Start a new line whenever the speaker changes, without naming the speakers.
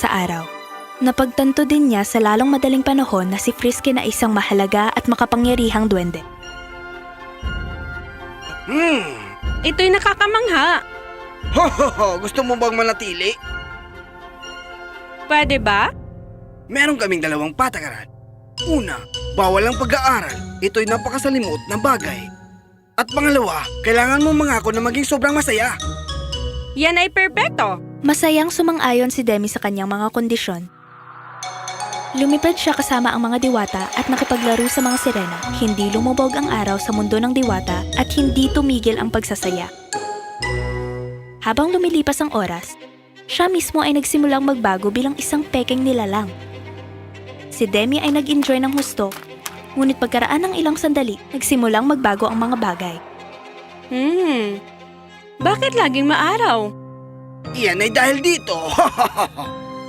sa araw. Napagtanto din niya sa lalong madaling panahon na si Frisky na isang mahalaga at makapangyarihang duwende.
Ito'y nakakamangha.
Ho ho ho! Gusto mo bang manatili?
Pwede ba?
Meron kaming dalawang patakaran. Una, bawal ang pag-aaral. Ito'y napakasalimot na bagay. At pangalawa, kailangan mo mangako na maging sobrang masaya.
Yan ay perpekto.
Masayang sumang-ayon si Demi sa kanyang mga kondisyon. Lumipad siya kasama ang mga diwata at nakipaglaro sa mga sirena. Hindi lumubog ang araw sa mundo ng diwata at hindi tumigil ang pagsasaya. Habang lumilipas ang oras, siya mismo ay nagsimulang magbago bilang isang pekeng nilalang. Si Demi ay nag-enjoy ng husto, ngunit pagkaraan ng ilang sandali, nagsimulang magbago ang mga bagay.
Bakit laging maaraw?
Iyan ay dahil dito.